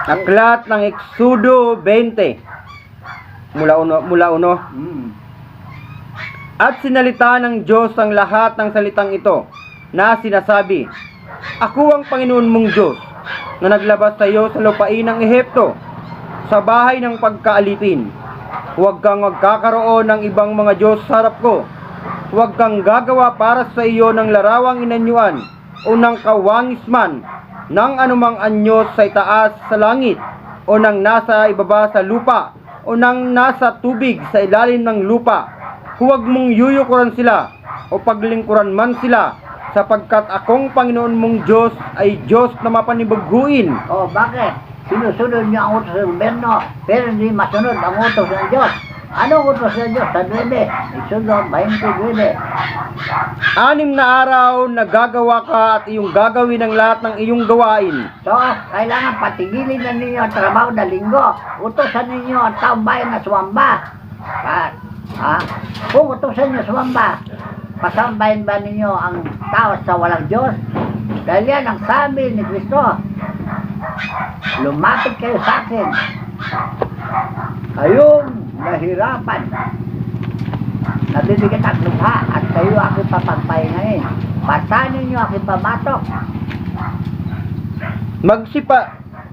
Aklat ng Eksodo 20. Mula uno. At sinalita ng Diyos ang lahat ng salitang ito na sinasabi, Ako ang Panginoon mong Diyos na naglabas sa iyo sa lupain ng Ehipto, sa bahay ng pagkaalipin. Huwag kang magkakaroon ng ibang mga Diyos sa harap ko. Huwag kang gagawa para sa iyo ng larawang inanyuan o ng kawangis man ng anumang anyo sa itaas sa langit o ng nasa ibaba sa lupa o ng nasa tubig sa ilalim ng lupa. Huwag mong yuyukuran sila o paglingkuran man sila, sapagkat akong Panginoon mong Diyos ay Diyos na mapanibaghuin. Oh, bakit? Sinusunod niyo ang utos ng gobyerno, pero hindi masunod ang utos ng Diyos. Anong utos ng Diyos? Sa 9, Eksodo 20:9. 6 na araw na gagawa ka at iyong gagawin ang lahat ng iyong gawain. So, kailangan patigilin na ninyo ang trabaho na linggo. Utosan ninyo ang taong bayan na sumamba. Kung utosan niyo sumamba, pasambahin ba ninyo ang tao sa walang Diyos? Dahil yan ang sabi ni Kristo. Lumapit kayo sa akin, kayong nahirapan, nabibigat ang lubha, at kayo ako'y papagpahingahin. Pasanin niyo aking pamatok.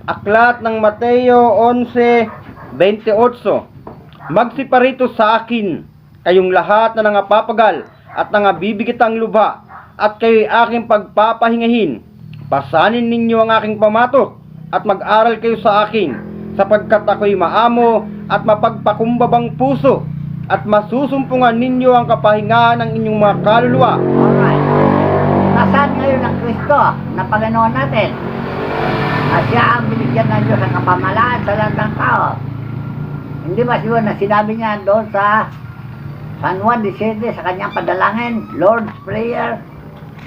Aklat ng Mateo 11:28. Magsipa rito sa akin, kayong lahat na nangapapagal at nangabibigitang lubha, at kayo'y aking pagpapahingahin. Pasanin ninyo ang aking pamatok, at mag-aral kayo sa akin, sapagkat ako'y maamo at mapagpakumbabang puso, at masusumpungan ninyo ang kapahingahan ng inyong mga kaluluwa. Alright. Nasaan ngayon ang Kristo na Panginoon natin? Na siya ang binigyan ng Diyos ang kapamalaan sa lahat ng tao. Hindi ba siguro na sinabi niya doon sa San Juan 17 sa kanyang padalangin, Lord's Prayer,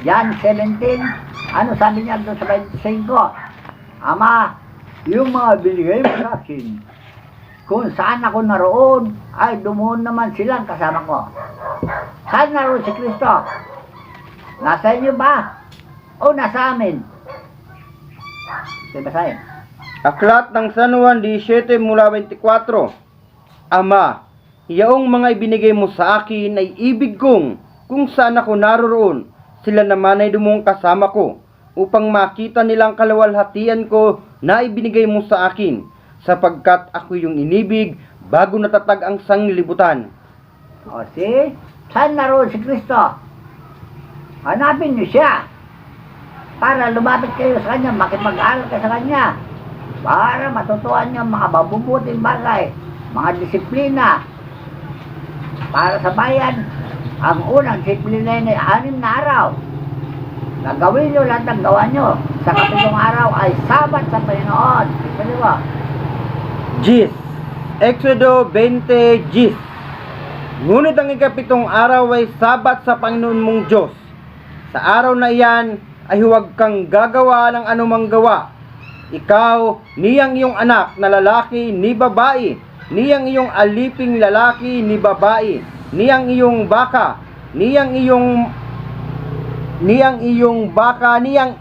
John 17, ano sabi niya doon sa 25? Ama, yung mga binigay mo sa akin, kung saan ako naroon, ay dumuon naman silang kasama ko. Saan naroon si Kristo? Nasa inyo ba? O nasa amin? Basahin. Aklat ng San Juan 17 mula 24. Ama, yaong mga ibinigay mo sa akin ay ibig kong kung saan ako naroroon, sila naman ay dumong kasama ko, upang makita nilang kalawalhatian ko na ibinigay mo sa akin, sapagkat ako yung inibig bago natatag ang sanglibutan. O see? Saan naroon si Kristo? Hanapin niyo siya para lumapit kayo sa kanya, makipag-aral kayo sa kanya, para matutuan niyo ang mga mabubuting bagay, mga disiplina para sa bayan. Ang unang disiplina ay 6 na araw. Nagawin niyo lahat ng gawa niyo. Sa 7 araw ay Sabat sa Panginoon. Di ba? Gis, Exodo 20, Gis. Ngunit ang 7 araw ay Sabat sa Panginoon mong Diyos. Sa araw na iyan ay huwag kang gagawa ng anumang gawa. Ikaw, niyang iyong anak na lalaki ni babae, niyang iyong aliping lalaki ni babae, niyang iyong baka, niyang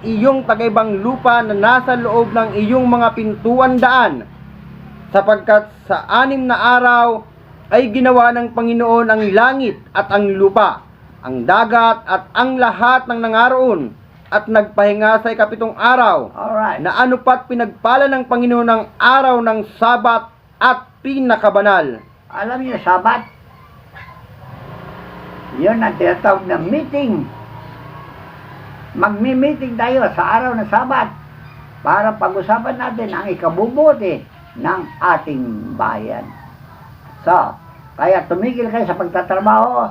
iyong tagaibang lupa na nasa loob ng iyong mga pintuan daan. Sapagkat sa 6 na araw ay ginawa ng Panginoon ang langit at ang lupa, ang dagat at ang lahat ng nangaroon, at nagpahinga sa 7 araw. Alright. Na anupat pinagpala ng Panginoon ang araw ng Sabat at pinakabanal. Alam niyo, Sabat, yun ang tinatawag na meeting. Magmi-meeting tayo sa araw ng Sabat para pag-usapan natin ang ikabubuti ng ating bayan. So, kaya tumigil kayo sa pagtatrabaho,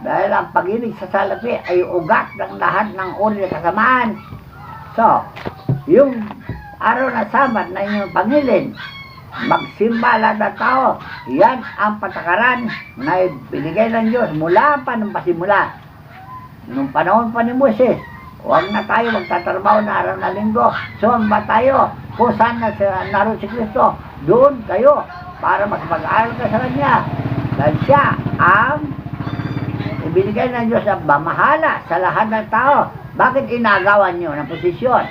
dahil ang pag-ibig sa salapi ay ugat ng lahat ng uri ng kasamaan. So, yung araw na Sabat na inyong pangilin, magsimba lahat ng tao. Yan ang patakaran na binigay ng Diyos mula pa ng pasimula. Nung panahon pa ni Moses, huwag na tayo magtatrabaho na araw na linggo. Sumamba tayo. Kung saan naroon si Kristo, doon kayo para magpag-aral ka sa Kanya. Dahil siya ang ibinigay ng Diyos na mamahala sa lahat ng tao. Bakit inagawan nyo ng posisyon?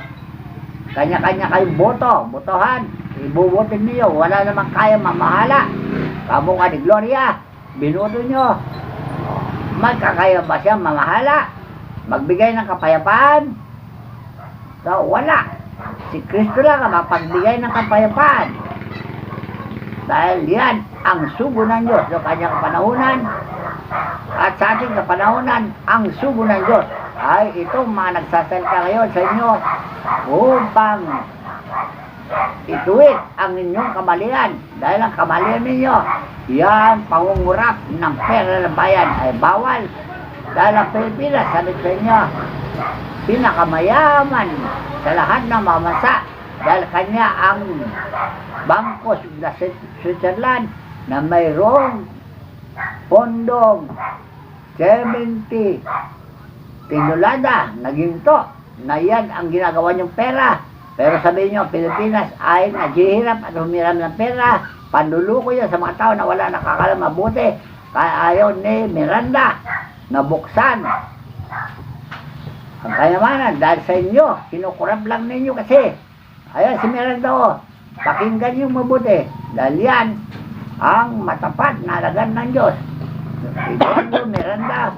Kanya-kanya kayong botohan. ibubutin niyo. Wala namang kaya mamahala. Kamu ka ni Gloria, binuto nyo. Magkakaya ba siya mamahala? Magbigay ng kapayapaan? So, wala. Si Kristo lang ang mapagbigay ng kapayapaan. Dahil yan ang sugo ng Diyos sa kanyang kapanahunan. At sa ating kapanahunan, ang sugo ng Diyos ay itong mga nagsasalita ngayon sa inyo upang ituwid ang inyong kamalian. Dahil ang kamalian ninyo, yan pangungurap ng pera ng bayan ay bawal. Dahil ang Pilipinas, sabi sa inyo, pinakamayaman sa lahat ng mga bansa. Dahil kanya ang Bangko sa Switzerland na mayroong pondong 70 tinulada na ginto na yan ang ginagawa niyong pera. Pero sabihin niyo, Pilipinas ay naghihirap at humiram ng pera. Panluluko yan sa mga tao na wala nakakalam mabuti. Kaya ayaw ni Miranda na buksan ang kayamanan dahil sa inyo. Kinukurap lang ninyo kasi. Ayan si Miranda, oh. Pakinggan niyo mabuti. Dahil yan ang matapat na alagan ng Diyos. Eduardo Miranda.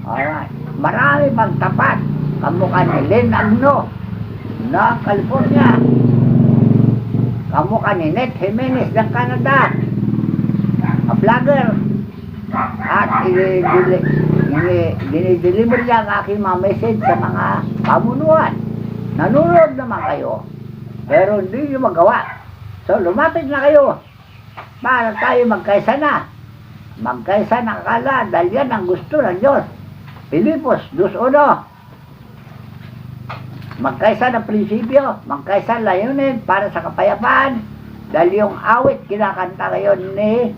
Alright. Marami pang tapat. Kamukha ni Len Agno ng California. Kamukha ni Ned Jimenez ng Canada. A vlogger. At dinideliver niya ang aking mga message sa mga pamunuan. Nanunod naman kayo. Pero hindi nyo magawa. So lumapit na kayo. Para tayo magkaisa na. Magkaisa na akala dahil yan ang gusto ng Diyos. Pilipos 2:1. Magkaisa ng prinsipyo. Magkaisa ng layunin para sa kapayapaan. Dahil yung awit kinakanta ngayon ni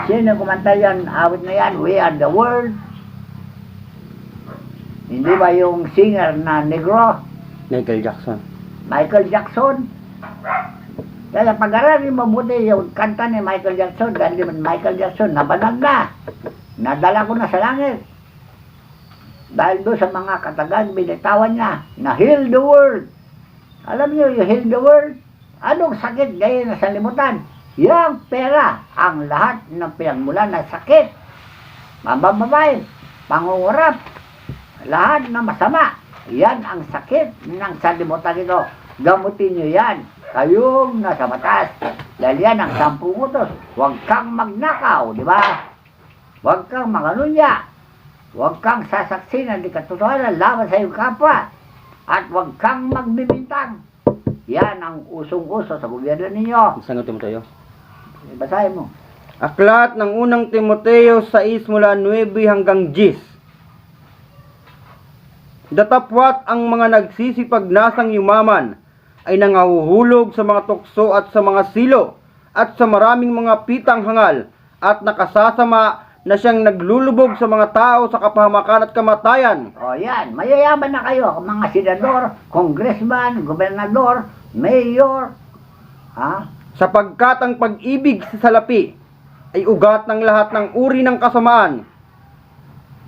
sino kumanta yan? Awit na yan, We Are the World. Hindi ba yung singer na negro? Michael Jackson. Michael Jackson. Kaya pag-aralin mabuti yung kanta ni Michael Jackson, dahil Michael Jackson nabanag na. Nadala ko na sa langit. Dahil doon sa mga katagang binitawan niya, na heal the world. Alam niyo, you heal the world. Anong sakit gaya na sa limutan? Yang pera, ang lahat ng pinagmulan na sakit. Mabababae, pangungurap, lahat na masama. Yan ang sakit ng salimutan ito. Gamutin nyo yan. Kayong nasa batas. Dahil yan ang 10 utos. Huwag kang magnakaw, di ba? Huwag kang maganunya. Huwag kang sasaksi na di katotohanan laban sa iyong kapwa. At huwag kang magbibintang. Yan ang usong-uso sa gobyerno ninyo. Isang Timoteo. Basahin mo. Aklat ng unang Timoteo 6 mula 9 hanggang 10. Datapwat ang mga nagsisipagnasang yumaman ay nangahuhulog sa mga tukso at sa mga silo at sa maraming mga pitang hangal at nakasasama na siyang naglulubog sa mga tao sa kapahamakan at kamatayan. O yan, mayayaman na kayo, mga senador, congressman, gobernador, mayor, ha? Sapagkat ang pag-ibig sa salapi ay ugat ng lahat ng uri ng kasamaan.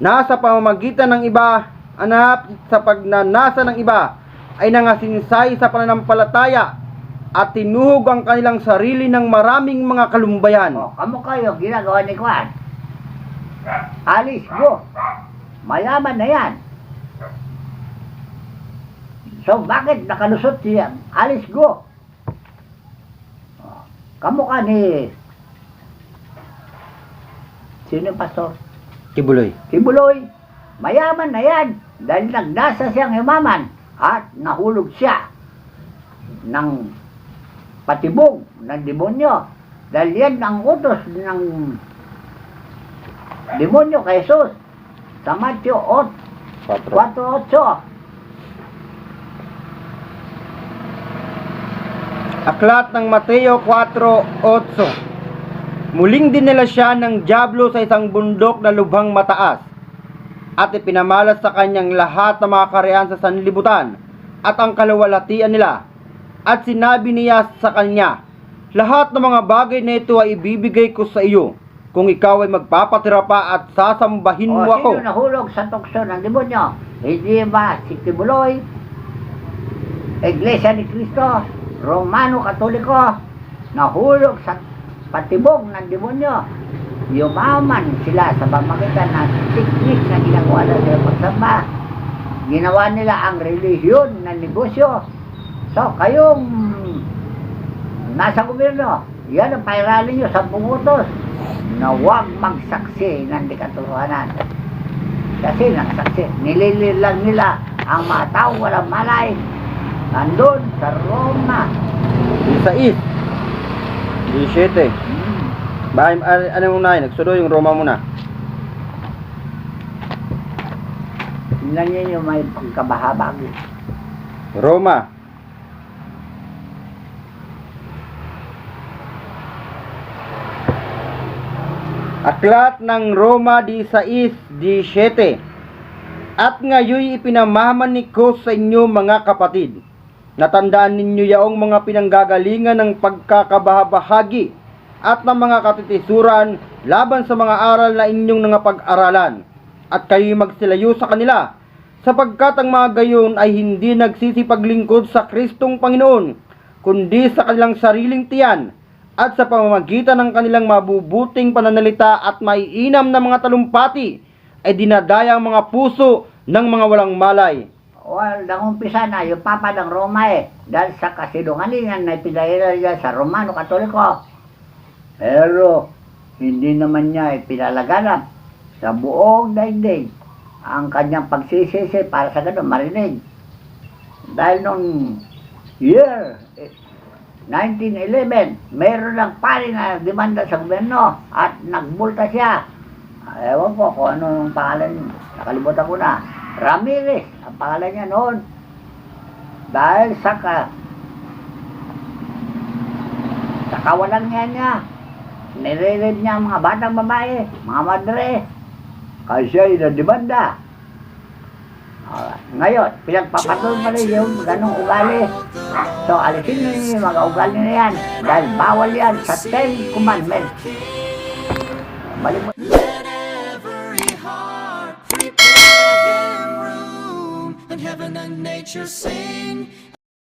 Nasa pamamagitan ng iba, anak sa pagnanasa ng iba ay nangasinsay sa pananampalataya at tinuhog ang kanilang sarili ng maraming mga kalumbayan. O, kamo kayo, ginagawa ni Kwan. Alis, go. Mayaman na yan. So, bakit nakalusot siya? Alis, go. Kamukha ni sino yung pastor? Kibuloy. Kibuloy. Mayaman na yan dahil nagdasa siyang yumaman at nahulog siya ng patibong ng demonyo dahil yan ang utos ng demonyo kay Jesus sa Matthew 4:8. Aklat ng Mateo 4:8. Muling dinala siya ng dyablo sa isang bundok na lubhang mataas at ipinamalas sa kanyang lahat ng mga karehan sa sanlibutan at ang kaluwalhatian nila. At sinabi niya sa kanya, lahat ng mga bagay na ito ay ibibigay ko sa iyo kung ikaw ay magpapatira pa at sasambahin mo ako. Sino nahulog sa tukso ng demonyo? Hindi ba si Kibuloy, Iglesia ni Cristo, Romano Katoliko, nahulog sa patibong ng demonyo. Yumaman sila sa pamagitan ng teknik na ginagawa nila sa pagsamba. Ginawa nila ang relihiyon na negosyo. So, kayong nasa gobyerno, yan ang pairalin nyo sa utos na huwag magsaksi ng di katotohanan. Kasi nagsaksi, nilililang nila ang mga tao walang malay. Nandun sa Roma. 16, 17. Ano yung unahin? Nagsudo yung Roma muna. Tingnan niyo yung may kabahabag. Roma. Aklat ng Roma 16:17. At ngayon ipinamaman ni ko sa inyo mga kapatid, natandaan ninyo yaong mga pinanggagalingan ng pagkakabahabahagi at ng mga katitisuran laban sa mga aral na inyong pag-aralan, at kayo'y magsilayo sa kanila, sapagkat ang mga gayon ay hindi nagsisipaglingkod sa Kristong Panginoon, kundi sa kanilang sariling tiyan, at sa pamamagitan ng kanilang mabubuting pananalita at maiinam na mga talumpati, ay dinadaya ang mga puso ng mga walang malay. Well, nangumpisa na yung Papa ng Roma dahil sa kasinungalingan na ipinahira niya sa Romano Katoliko. Pero hindi naman niya ipinalaganap sa buong daigdig ang kanyang pagsisisi para sa ganun marinig. Dahil nung year 1911, meron lang pari na demanda sa gobyerno at nagbulta siya. Ewan ko kung ano ang pangalan, nakalimutan ko na. Ramirez, ang pangalan niya noon. Dahil sa kawalan niya, nire-read niya ang mga batang babae, mga madre. Kasi siya ay nademanda. Ngayon, pinagpapatuloy pa rin yung ganong ugali. So, alisin nyo yung mga ugali na yan. Dahil bawal yan sa 10 Commandments. Balik mo. And heaven and nature sing